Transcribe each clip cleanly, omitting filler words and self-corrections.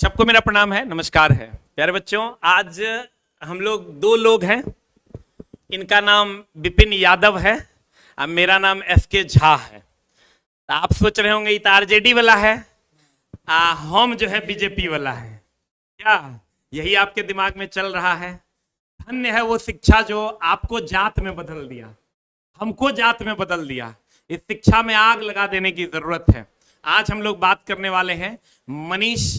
सबको मेरा प्रणाम है, नमस्कार है। प्यारे बच्चों, आज हम लोग दो लोग हैं। इनका नाम विपिन यादव है और मेरा नाम एसके झा है। तो आप सोच रहे होंगे ये तो आरजेडी वाला है, हम जो है बीजेपी वाला है क्या? यही आपके दिमाग में चल रहा है। धन्य है वो शिक्षा जो आपको जात में बदल दिया, हमको जात में बदल दिया। इस शिक्षा में आग लगा देने की जरूरत है। आज हम लोग बात करने वाले हैं मनीष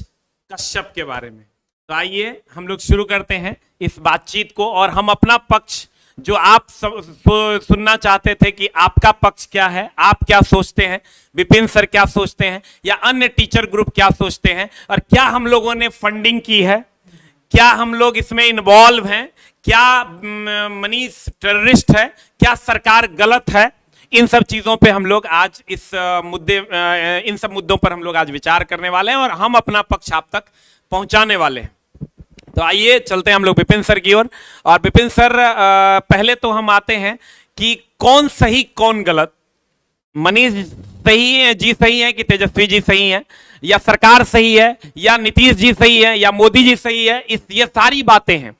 कश्यप के बारे में। तो आइए हम लोग शुरू करते हैं इस बातचीत को, और हम अपना पक्ष जो आप सुनना चाहते थे कि आपका पक्ष क्या है, आप क्या सोचते हैं, विपिन सर क्या सोचते हैं, या अन्य टीचर ग्रुप क्या सोचते हैं, और क्या हम लोगों ने फंडिंग की है, क्या हम लोग इसमें इन्वॉल्व हैं, क्या मनीष टेररिस्ट है, क्या सरकार गलत है, इन सब चीजों पे हम लोग आज इन सब मुद्दों पर हम लोग आज विचार करने वाले हैं और हम अपना पक्ष आप तक पहुंचाने वाले हैं। तो आइए चलते हैं हम लोग विपिन सर की ओर। और विपिन सर, पहले तो हम आते हैं कि कौन सही कौन गलत, मनीष सही है जी सही है कि तेजस्वी जी सही है, या सरकार सही है, या नीतीश जी सही है, या मोदी जी सही है, ये सारी बातें हैं।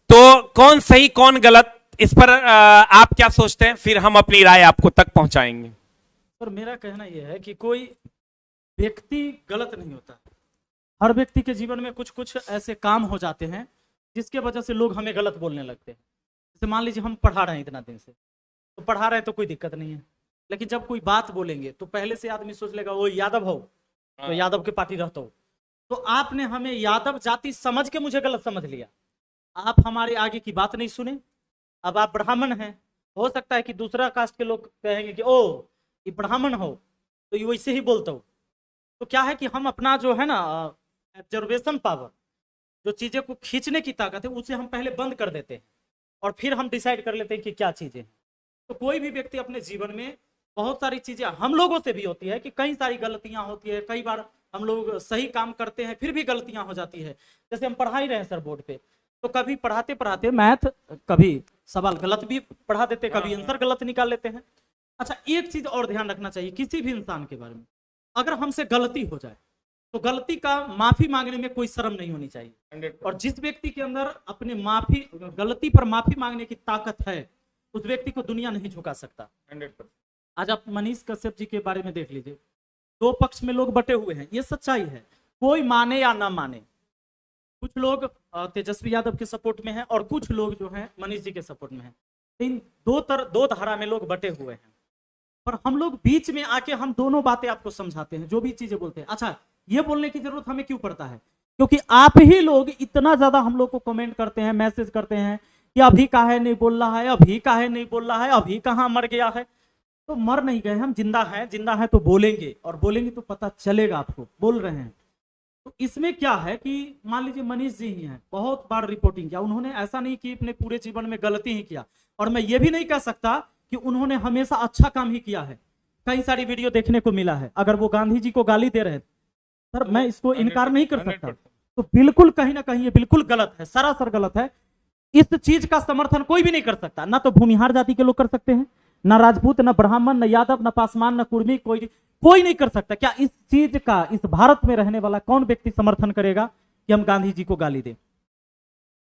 तो कौन सही कौन गलत, इस पर आप क्या सोचते हैं? फिर हम अपनी राय आपको तक पहुंचाएंगे। सर, मेरा कहना यह है कि कोई व्यक्ति गलत नहीं होता। हर व्यक्ति के जीवन में कुछ कुछ ऐसे काम हो जाते हैं जिसके वजह से लोग हमें गलत बोलने लगते हैं। जैसे मान लीजिए हम पढ़ा रहे हैं इतना दिन से, तो पढ़ा रहे हैं तो कोई दिक्कत नहीं है, लेकिन जब कोई बात बोलेंगे तो पहले से आदमी सोच लेगा वो यादव हो तो यादव के पार्टी रहता हो। तो आपने हमें यादव जाति समझ के मुझे गलत समझ लिया। आप हमारे आगे की बात नहीं सुने। अब आप ब्राह्मण हैं, हो सकता है कि दूसरा कास्ट के लोग कहेंगे कि ओ ये ब्राह्मण हो तो ये वैसे ही बोलता हो। तो क्या है कि हम अपना जो है ना ऑब्जर्वेशन पावर, जो चीजें को खींचने की ताकत है, उसे हम पहले बंद कर देते हैं और फिर हम डिसाइड कर लेते हैं कि क्या चीजें हैं। तो कोई भी व्यक्ति अपने जीवन में बहुत सारी चीजें हम लोगों से भी होती है कि कई सारी गलतियां होती है। कई बार हम लोग सही काम करते हैं फिर भी गलतियां हो जाती है। जैसे हम पढ़ा ही रहे हैं सर बोर्ड पे, तो कभी पढ़ाते पढ़ाते मैथ, कभी सवाल गलत भी पढ़ा देते, कभी आंसर गलत निकाल लेते हैं। अच्छा, एक चीज और ध्यान रखना चाहिए किसी भी इंसान के बारे में, अगर हमसे गलती हो जाए तो गलती का माफी मांगने में कोई शर्म नहीं होनी चाहिए। और जिस व्यक्ति के अंदर अपने गलती पर माफी मांगने की ताकत है, उस व्यक्ति को दुनिया नहीं झुका सकता। 100%। आज आप मनीष कश्यप जी के बारे में देख लीजिए, दो पक्ष में लोग बटे हुए हैं, ये सच्चाई है, कोई माने या ना माने। कुछ लोग तेजस्वी यादव के सपोर्ट में हैं और कुछ लोग जो हैं मनीष जी के सपोर्ट में हैं। इन दो धारा में लोग बटे हुए हैं, पर हम लोग बीच में आके हम दोनों बातें आपको समझाते हैं, जो भी चीजें बोलते हैं। अच्छा, ये बोलने की जरूरत हमें क्यों पड़ता है? क्योंकि आप ही लोग इतना ज्यादा हम लोग को कमेंट करते हैं, मैसेज करते हैं कि अभी काहे नहीं बोल रहा है, अभी काहे नहीं बोल रहा है, अभी कहाँ मर गया है। तो मर नहीं गए, हम जिंदा हैं, जिंदा है तो बोलेंगे, और बोलेंगे तो पता चलेगा आपको बोल रहे हैं। तो इसमें क्या है कि मान लीजिए मनीष जी ही हैं, बहुत बार रिपोर्टिंग किया उन्होंने, ऐसा नहीं कि अपने पूरे जीवन में गलती ही किया। और मैं ये भी नहीं कह सकता कि उन्होंने हमेशा अच्छा काम ही किया है। कई सारी वीडियो देखने को मिला है, अगर वो गांधी जी को गाली दे रहे थे सर, मैं इसको इनकार नहीं कर सकता। तो बिल्कुल कहीं ना कहीं ये बिल्कुल गलत है, सरासर गलत है। इस चीज का समर्थन कोई भी नहीं कर सकता, ना तो भूमिहार जाति के लोग कर सकते हैं, ना राजपूत, ना ब्राह्मण, ना यादव, ना पासवान, ना कुर्मी, कोई नहीं कर सकता। क्या इस चीज का इस भारत में रहने वाला कौन व्यक्ति समर्थन करेगा कि हम गांधी जी को गाली दें?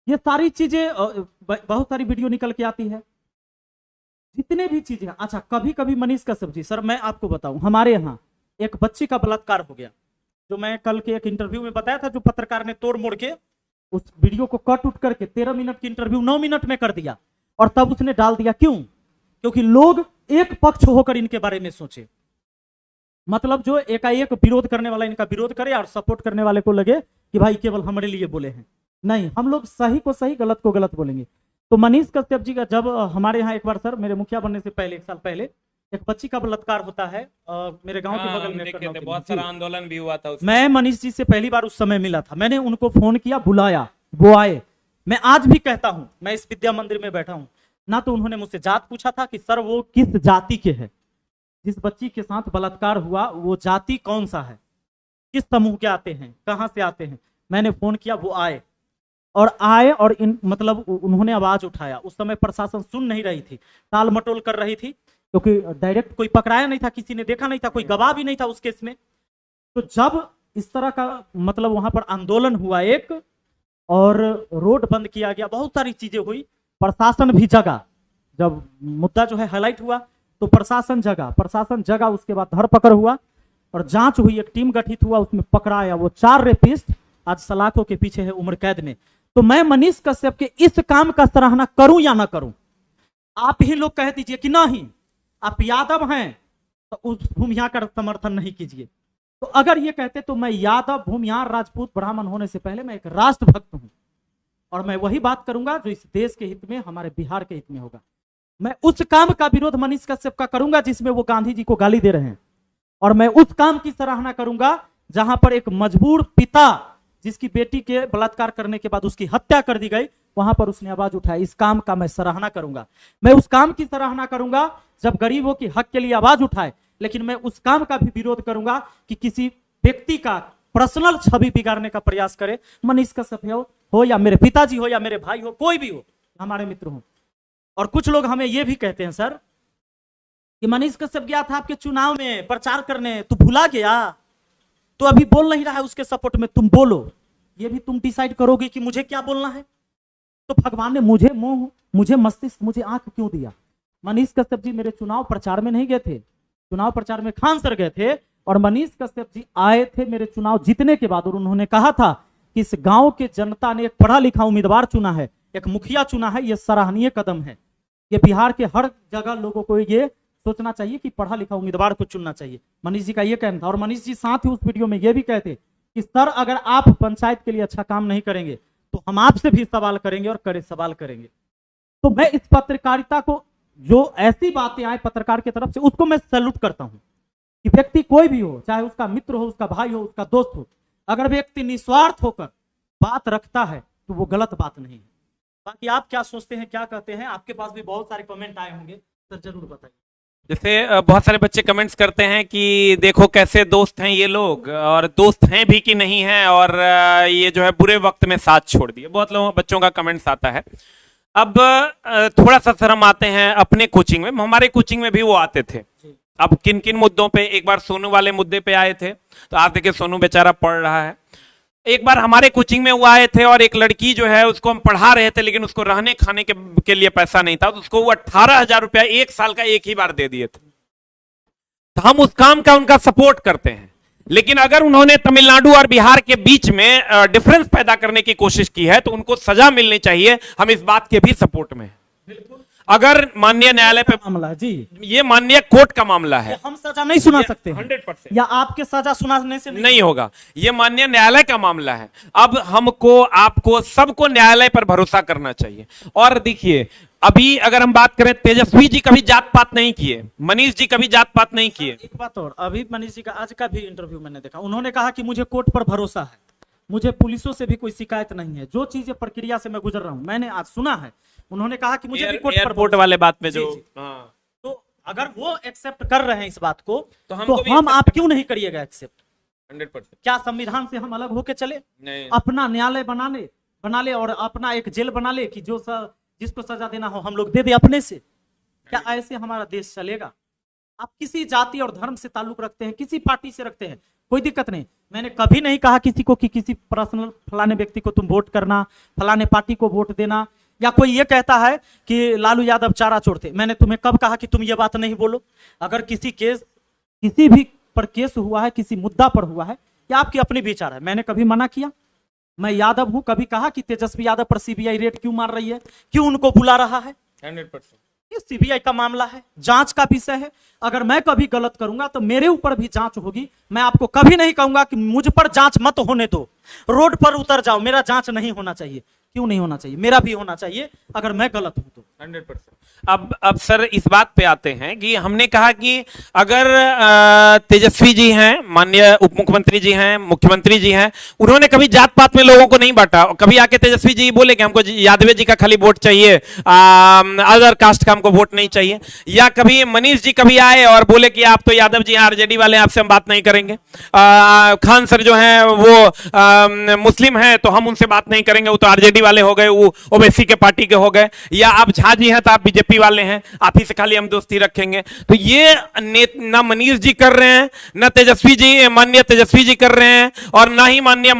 ये सारी चीजें, बहुत सारी वीडियो निकल के आती है, जितने भी चीजें। अच्छा, कभी कभी मनीष कश्यप जी, सर मैं आपको बताऊं, हमारे यहाँ एक बच्ची का बलात्कार हो गया, जो मैं कल के एक इंटरव्यू में बताया था, जो पत्रकार ने तोड़ मोड़ के उस वीडियो को कट उठ करके 13 मिनट की इंटरव्यू 9 मिनट में कर दिया, और तब उसने डाल दिया। क्यों? क्योंकि लोग एक पक्ष होकर इनके बारे में सोचे। मतलब जो एकाएक विरोध करने वाला इनका विरोध करे और सपोर्ट करने वाले को लगे कि भाई केवल हमारे लिए बोले हैं। नहीं, हम लोग सही को सही, गलत को गलत बोलेंगे। तो मनीष कश्यप जी का जब हमारे यहाँ एक बार सर, मेरे मुखिया बनने से पहले, 1 साल पहले, एक बच्ची का बलात्कार होता है मेरे गांव के बगल में, बहुत सारा आंदोलन भी हुआ था। मैं मनीष जी से पहली बार उस समय मिला था, मैंने उनको फोन किया, बुलाया, वो आए। मैं आज भी कहता हूं, मैं इस विद्या मंदिर में बैठा हूं ना, तो उन्होंने मुझसे जात पूछा था कि सर वो किस जाति के है, जिस बच्ची के साथ बलात्कार हुआ वो जाति कौन सा है, किस समूह के आते हैं, कहां से आते हैं। मैंने फोन किया, वो आए और मतलब उन्होंने आवाज उठाया। उस समय प्रशासन सुन नहीं रही थी, टाल मटोल कर रही थी, क्योंकि डायरेक्ट कोई पकड़ाया नहीं था, किसी ने देखा नहीं था, कोई गवाह भी नहीं था उस केस में। तो जब इस तरह का मतलब वहां पर आंदोलन हुआ एक, और रोड बंद किया गया, बहुत सारी चीजें हुई, प्रशासन भी जगा। जब मुद्दा जो है हाईलाइट हुआ तो प्रशासन जगा, उसके बाद धरपकड़ हुआ और जांच हुई, एक टीम गठित हुआ, उसमें पकड़ाया वो 4 रेपिस्ट आज सलाखों के पीछे है उम्र कैद में। तो मैं मनीष कश्यप के इस काम का सराहना करूं या ना करूं, आप ही लोग कह दीजिए कि नहीं, आप यादव हैं तो उस भूमिहार का समर्थन नहीं कीजिए। तो अगर ये कहते तो मैं यादव, भूमिहार, राजपूत, ब्राह्मण होने से पहले मैं एक राष्ट्रभक्त हूं, और मैं वही बात करूंगा जो इस देश के हित में, हमारे बिहार के हित में होगा। मैं उस काम का विरोध मनीष कश्यप का करूंगा जिसमें वो गांधी जी को गाली दे रहे हैं, और मैं उस काम की सराहना करूंगा जहां पर एक मजबूर पिता, जिसकी बेटी के बलात्कार करने के बाद उसकी हत्या कर दी गई, वहां पर उसने आवाज उठाई। इस काम का मैं सराहना करूंगा। मैं उस काम की सराहना करूंगा जब गरीबों की हक के लिए आवाज उठाए, लेकिन मैं उस काम का भी विरोध करूंगा कि किसी व्यक्ति का पर्सनल छवि बिगाड़ने का प्रयास करे। मनीष कश्यप हो या मेरे पिताजी हो या मेरे भाई हो, कोई भी हो, हमारे मित्र हो। और कुछ लोग हमें यह भी कहते हैं सर कि मनीष कश्यप गया था आपके चुनाव में प्रचार करने, तू भुला गया, तो अभी बोल नहीं रहा है उसके सपोर्ट में, तुम बोलो। ये भी तुम डिसाइड करोगे कि मुझे क्या बोलना है। तो भगवान ने मुझे मुंह, मुझे मस्तिष्क, मुझे आंख क्यों दिया? मनीष कश्यप जी मेरे चुनाव प्रचार में नहीं गए थे, चुनाव प्रचार में खान सर गए थे, और मनीष कश्यप जी आए थे मेरे चुनाव जीतने के बाद, और उन्होंने कहा था कि इस गांव के जनता ने एक पढ़ा लिखा उम्मीदवार चुना है, एक मुखिया चुना है, यह सराहनीय कदम है। ये बिहार के हर जगह लोगों को ये सोचना चाहिए कि पढ़ा लिखा उम्मीदवार को चुनना चाहिए। मनीष जी का ये कहना था। और मनीष जी साथ ही उस वीडियो में ये भी कहते कि सर अगर आप पंचायत के लिए अच्छा काम नहीं करेंगे तो हम आपसे भी सवाल करेंगे, और कड़े सवाल करेंगे। तो मैं इस पत्रकारिता को, जो ऐसी बातें आए पत्रकार की तरफ से, उसको मैं सैल्यूट करता हूं कि व्यक्ति कोई भी हो, चाहे उसका मित्र हो, उसका भाई हो, उसका दोस्त हो, अगर व्यक्ति निस्वार्थ होकर बात रखता है तो वो गलत बात नहीं है। बाकी आप क्या सोचते हैं, क्या कहते हैं? आपके पास भी बहुत सारे कमेंट आए होंगे, सर जरूर बताइए। जैसे बहुत सारे बच्चे कमेंट्स करते हैं कि देखो कैसे दोस्त हैं ये लोग, और दोस्त हैं भी कि नहीं हैं, और ये जो है बुरे वक्त में साथ छोड़ दिए, बहुत लोगों बच्चों का कमेंट्स आता है। अब थोड़ा सा सर हम आते हैं अपने कोचिंग में, हमारे कोचिंग में भी वो आते थे। अब किन किन मुद्दों पे, एक बार सोनू वाले मुद्दे पे आए थे, तो आप देखिए सोनू बेचारा पढ़ रहा है। एक बार हमारे कोचिंग में वो आए थे और एक लड़की जो है उसको हम पढ़ा रहे थे, लेकिन उसको रहने खाने के लिए पैसा नहीं था, तो उसको वो 18,000 रुपया 1 साल का एक ही बार दे दिए थे। तो हम उस काम का उनका सपोर्ट करते हैं, लेकिन अगर उन्होंने तमिलनाडु और बिहार के बीच में डिफरेंस पैदा करने की कोशिश की है तो उनको सजा मिलनी चाहिए। हम इस बात के भी सपोर्ट में हैं। अगर माननीय न्यायालय पे मामला है जी, ये माननीय कोर्ट का मामला है, हम सजा नहीं सुना सकते 100%, या आपके सजा सुनाने से नहीं होगा, ये माननीय न्यायालय का मामला है। अब हमको, आपको, सबको न्यायालय पर भरोसा करना चाहिए। और देखिए अभी अगर हम बात करें, तेजस्वी जी कभी जात पात नहीं किए, मनीष जी कभी जात पात नहीं किए। एक बात और, अभी मनीष जी का आज का भी इंटरव्यू मैंने देखा, उन्होंने कहा कि मुझे कोर्ट पर भरोसा है, मुझे पुलिसों से भी कोई शिकायत नहीं है, जो चीजें प्रक्रिया से मैं गुजर रहा हूं, मैंने आज सुना है। उन्होंने कहा कि मुझे भी कोर्ट पर एयरपोर्ट वाले बात में जो, तो अगर वो एक्सेप्ट कर रहे हैं इस बात को, तो हम आप क्यों नहीं करिएगा एक्सेप्ट? 100%। क्या संविधान से हम अलग होके चले? नहीं। अपना न्यायालय बना ले और अपना एक जेल बना ले कि जो जिसको सजा देना हो हम लोग दे दे अपने से। क्या ऐसे हमारा देश चलेगा? आप किसी जाति और धर्म से ताल्लुक रखते हैं, किसी पार्टी से रखते हैं, कोई दिक्कत नहीं। मैंने कभी नहीं कहा किसी को कि किसी पर्सनल फलाने व्यक्ति को तुम वोट करना, फलाने पार्टी को वोट देना, या कोई ये कहता है कि लालू यादव चारा चोर थे। मैंने तुम्हें कब कहा कि तुम ये बात नहीं बोलो? अगर किसी भी पर केस हुआ है, किसी मुद्दा पर हुआ है, या आपकी अपनी विचार है, मैंने कभी मना किया? मैं यादव हूं, कभी कहा कि तेजस्वी यादव पर सीबीआई रेड क्यों मार रही है, क्यों उनको बुला रहा है? 100%। ये सीबीआई का मामला है, जांच का विषय है। अगर मैं कभी गलत करूंगा तो मेरे ऊपर भी जांच होगी। मैं आपको कभी नहीं कहूंगा कि मुझ पर जांच मत होने दो, रोड पर उतर जाओ, मेरा जांच नहीं होना चाहिए। क्यों नहीं होना चाहिए? मेरा भी होना चाहिए अगर मैं गलत हूं तो। 100%। अब सर इस बात पे आते हैं कि हमने कहा कि अगर तेजस्वी जी हैं, माननीय उप मुख्यमंत्री जी हैं, मुख्यमंत्री जी हैं, उन्होंने कभी जात पात में लोगों को नहीं बांटा। कभी आके तेजस्वी जी बोले कि हमको यादव जी का खाली वोट चाहिए, अदर कास्ट का हमको वोट नहीं चाहिए। या कभी मनीष जी कभी आए और बोले कि आप तो यादव जी हैं, आरजेडी वाले, आपसे हम बात नहीं करेंगे। खान सर जो हैं वो मुस्लिम हैं तो हम उनसे बात नहीं करेंगे, वो तो आरजेडी वाले हो गए, वो ओबीसी के पार्टी के हो गए। या आप झा झा जी हैं तो आप बीजेपी वाले हैं, आप ही से खाली हम दोस्ती रखेंगे। तो ये ना मनीष जी कर रहे हैं, ना तेजस्वी जी, माननीय तेजस्वी जी कर रहे हैं, और ना ही माननीय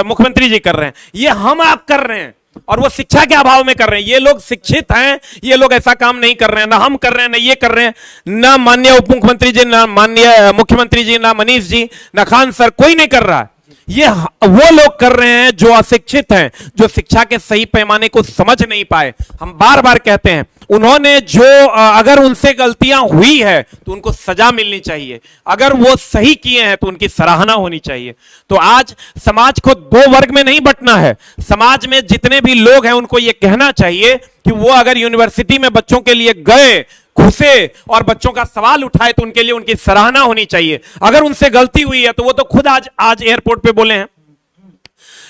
मुख्यमंत्री जी कर रहे हैं। ये हम आप कर रहे हैं, और वो शिक्षा के अभाव में कर रहे हैं। ये लोग शिक्षित हैं, ये लोग ऐसा काम नहीं कर रहे हैं, ना हम कर रहे हैं, ना ये कर रहे हैं, ना माननीय उप मुख्यमंत्री जी, ना माननीय मुख्यमंत्री जी, ना मनीष जी, ना खान सर, कोई नहीं कर रहा है। ये वो लोग कर रहे हैं जो अशिक्षित हैं, जो शिक्षा के सही पैमाने को समझ नहीं पाए। हम बार बार कहते हैं, उन्होंने जो अगर उनसे गलतियां हुई है तो उनको सजा मिलनी चाहिए, अगर वो सही किए हैं तो उनकी सराहना होनी चाहिए। तो आज समाज को दो वर्ग में नहीं बंटना है। समाज में जितने भी लोग हैं उनको ये कहना चाहिए कि वो अगर यूनिवर्सिटी में बच्चों के लिए गए, घुसे और बच्चों का सवाल उठाए तो उनके लिए उनकी सराहना होनी चाहिए। अगर उनसे गलती हुई है तो वो तो खुद आज एयरपोर्ट पे बोले हैं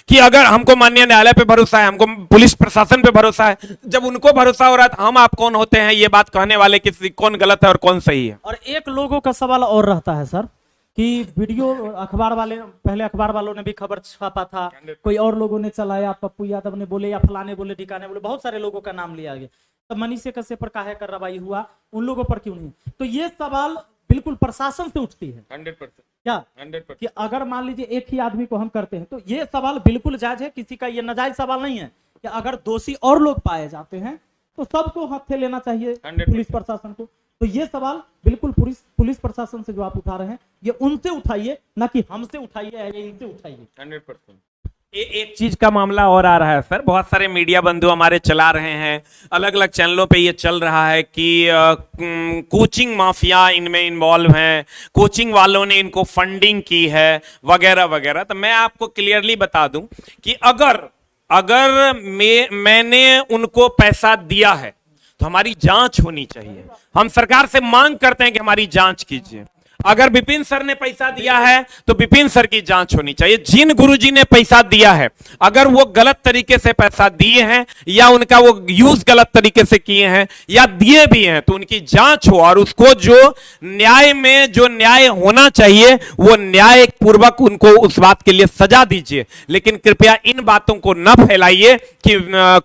कि अगर हमको माननीय न्यायालय पे भरोसा है, हमको पुलिस प्रशासन पे भरोसा है। जब उनको भरोसा हो रहा है तो हम आप कौन होते हैं ये बात कहने वाले कि कौन गलत है और कौन सही है। और एक लोगों का सवाल और रहता है सर कि वीडियो अखबार वाले, पहले अखबार वालों ने भी खबर छापा था, कोई और लोगों ने चलाया, पप्पू यादव ने बोले या फलाने बोले, ढिकाने बोले, बहुत सारे लोगों का नाम लिया गया। तो मनीष कश्यप पर काहे कार्रवाई हुआ, उन लोगों पर क्यों नहीं? तो ये सवाल बिल्कुल प्रशासन से उठती है 100%। क्या 100%। कि अगर मान लीजिए एक ही आदमी को हम करते हैं तो ये सवाल बिल्कुल जायज है, किसी का ये नाजायज सवाल नहीं है कि अगर दोषी और लोग पाए जाते हैं तो सबको हत्थे लेना चाहिए पुलिस प्रशासन को। तो ये सवाल बिल्कुल पुलिस प्रशासन से जो आप उठा रहे हैं ये उनसे उठाइए, ना कि हमसे उठाइए या इनसे उठाइए। 100%। एक चीज का मामला और आ रहा है सर, बहुत सारे मीडिया बंधु हमारे चला रहे हैं, अलग अलग चैनलों पे ये चल रहा है कि कोचिंग माफिया इनमें इन्वॉल्व हैं, कोचिंग वालों ने इनको फंडिंग की है वगैरह वगैरह। तो मैं आपको क्लियरली बता दूं कि अगर मैंने उनको पैसा दिया है तो हमारी जांच होनी चाहिए। हम सरकार से मांग करते हैं कि हमारी जांच कीजिए। अगर विपिन सर ने पैसा दिया है तो विपिन सर की जांच होनी चाहिए। जिन गुरुजी ने पैसा दिया है अगर वो गलत तरीके से पैसा दिए हैं या उनका वो यूज गलत तरीके से किए हैं या दिए भी हैं तो उनकी जांच हो, और उसको जो न्याय में जो न्याय होना चाहिए वो न्याय पूर्वक उनको उस बात के लिए सजा दीजिए। लेकिन कृपया इन बातों को न फैलाइए कि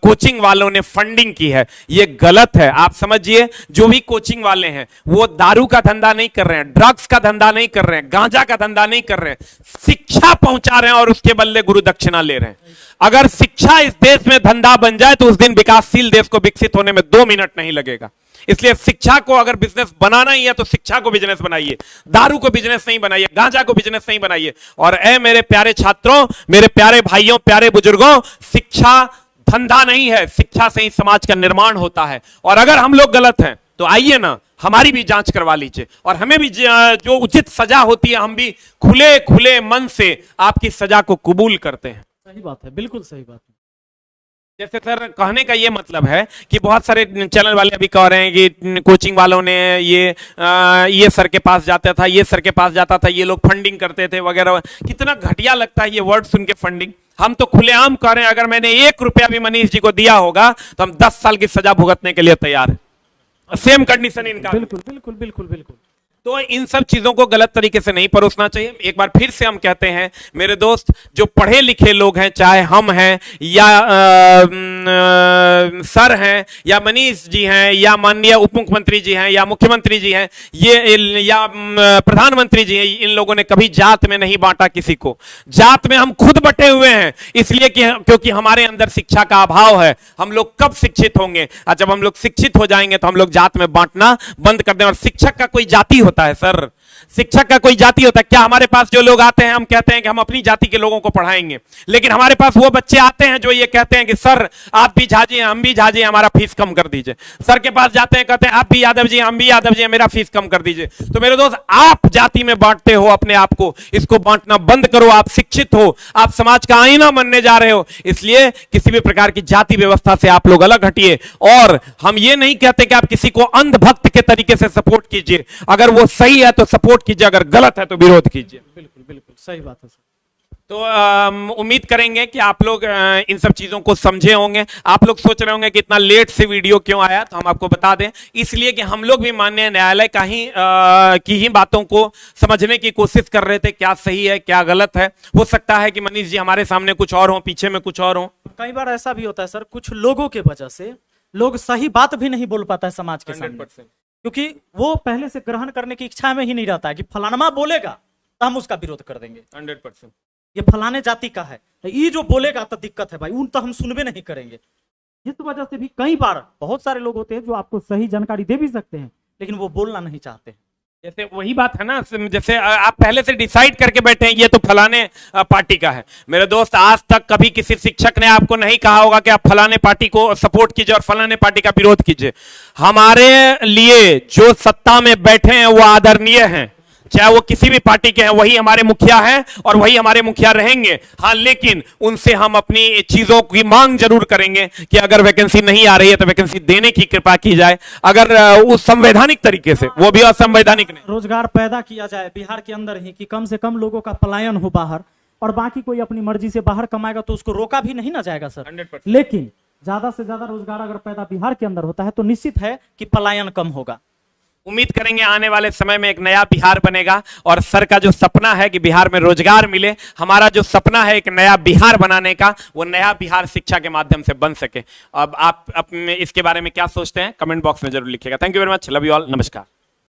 कोचिंग वालों ने फंडिंग की है, ये गलत है। आप समझिए, जो भी कोचिंग वाले हैं वो दारू का धंधा नहीं कर रहे हैं, ड्रग्स का धंधा नहीं कर रहे हैं, गांजा का धंधा नहीं कर रहे हैं, शिक्षा पहुंचा रहे हैं और उसके बदले गुरु दक्षिणा ले रहे हैं। अगर शिक्षा इस देश में धंधा बन जाए तो उस दिन विकासशील देश को विकसित होने में 2 मिनट नहीं लगेगा। इसलिए शिक्षा को अगर बिजनेस बनाना ही है तो शिक्षा को बिजनेस बनाइए, दारू को बिजनेस नहीं बनाइए, गांजा को बिजनेस नहीं बनाइए। और ऐ मेरे प्यारे छात्रों, मेरे प्यारे भाइयों, प्यारे बुजुर्गों, शिक्षा धंधा नहीं है, शिक्षा से ही समाज का निर्माण होता है। और अगर हम लोग गलत हैं तो आइए ना, हमारी भी जांच करवा लीजिए और हमें भी जो उचित सजा होती है हम भी खुले खुले मन से आपकी सजा को कबूल करते हैं। सही बात है, बिल्कुल सही बात है। जैसे सर कहने का ये मतलब है कि बहुत सारे चैनल वाले अभी कह रहे हैं कि कोचिंग वालों ने ये सर के पास जाता था, ये सर के पास जाता था, ये लोग फंडिंग करते थे वगैरह। कितना घटिया लगता है ये वर्ड सुन के, फंडिंग। हम तो खुलेआम कह रहे हैं अगर मैंने 1 रुपया भी मनीष जी को दिया होगा तो हम 10 साल की सजा भुगतने के लिए तैयार है। सेम कंडीशन इनका। बिल्कुल बिल्कुल बिल्कुल बिल्कुल। तो इन सब चीजों को गलत तरीके से नहीं परोसना चाहिए। एक बार फिर से हम कहते हैं मेरे दोस्त, जो पढ़े लिखे लोग हैं, चाहे हम हैं या सर हैं या मनीष जी हैं या माननीय उप मुख्यमंत्री जी हैं या मुख्यमंत्री जी हैं, ये या प्रधानमंत्री जी हैं, इन लोगों ने कभी जात में नहीं बांटा किसी को। जात में हम खुद बटे हुए हैं, इसलिए क्योंकि हमारे अंदर शिक्षा का अभाव है। हम लोग कब शिक्षित होंगे? और जब हम लोग शिक्षित हो जाएंगे तो हम लोग जात में बांटना बंद कर दें। और शिक्षक का कोई जाति होता है सर, शिक्षक का कोई जाति होता है क्या? हमारे पास जो लोग आते हैं हम कहते हैं कि हम अपनी जाति के लोगों को पढ़ाएंगे, लेकिन हमारे पास वो बच्चे आते हैं जो ये कहते हैं कि सर आप भी झाजी हैं, हम भी झाजी हैं, हमारा फीस कम कर दीजिए। सर के पास जाते हैं, कहते हैं आप भी यादव जी, हम भी यादव जी हैं, मेरा फीस कम कर दीजिए। तो मेरे दोस्त, आप जाति में बांटते हो अपने आप को, इसको बांटना बंद करो। आप शिक्षित हो, आप समाज का आईना बनने जा रहे हो, इसलिए किसी भी प्रकार की जाति व्यवस्था से आप लोग अलग हटिए। और हम ये नहीं कहते कि आप किसी को अंधभक्त के तरीके से सपोर्ट कीजिए। अगर वो सही है तो सपोर्ट कीजिए, अगर गलत है तो विरोध कीजिए। बिल्कुल बिल्कुल सही बात है सर। तो उम्मीद करेंगे कि आप लोग इन सब चीजों को समझे होंगे। आप लोग सोच रहे होंगे कि इतना लेट से वीडियो क्यों आया, तो हम आपको बता दें, इसलिए कि हम लोग भी माननीय न्यायालय का की ही बातों को समझने की कोशिश कर रहे थे, क्या सही है क्या गलत है। हो सकता है कि मनीष जी हमारे सामने कुछ और हो, पीछे में कुछ और हो। कई बार ऐसा भी होता है सर, कुछ लोगों के वजह से लोग सही बात भी नहीं बोल पाता है समाज के सामने, 100%। क्योंकि वो पहले से ग्रहण करने की इच्छा में ही नहीं रहता है कि फलानमा बोलेगा तो हम उसका विरोध कर देंगे, 100%। ये फलाने जाति का है, तो ये जो बोलेगा तो दिक्कत है भाई, उन तो हम सुनबे नहीं करेंगे। इस वजह से भी कई बार बहुत सारे लोग होते हैं जो आपको सही जानकारी दे भी सकते हैं, लेकिन वो बोलना नहीं चाहते हैं। जैसे वही बात है ना, जैसे आप पहले से डिसाइड करके बैठे हैं ये तो फलाने पार्टी का है। मेरे दोस्त, आज तक कभी किसी शिक्षक ने आपको नहीं कहा होगा कि आप फलाने पार्टी को सपोर्ट कीजिए और फलाने पार्टी का विरोध कीजिए। हमारे लिए जो सत्ता में बैठे हैं वो आदरणीय हैं, चाहे वो किसी भी पार्टी के हैं, वही हमारे मुखिया हैं और वही हमारे मुखिया रहेंगे। हाँ, लेकिन उनसे हम अपनी चीजों की मांग जरूर करेंगे कि अगर वैकेंसी नहीं आ रही है तो वैकेंसी देने की कृपा की जाए, अगर उस संवैधानिक तरीके से, वो भी असंवैधानिक नहीं। रोजगार पैदा किया जाए बिहार के अंदर ही, कि कम से कम लोगों का पलायन हो बाहर, और बाकी कोई अपनी मर्जी से बाहर कमाएगा तो उसको रोका भी नहीं ना जाएगा सर। 100%। लेकिन ज्यादा से ज्यादा रोजगार अगर पैदा बिहार के अंदर होता है तो निश्चित है कि पलायन कम होगा। उम्मीद करेंगे आने वाले समय में एक नया बिहार बनेगा और सर का जो सपना है कि बिहार में रोजगार मिले, हमारा जो सपना है एक नया बिहार बनाने का, वो नया बिहार शिक्षा के माध्यम से बन सके। अब आप अपने इसके बारे में क्या सोचते हैं कमेंट बॉक्स में जरूर लिखिएगा। Thank you very much, love you all, नमस्कार।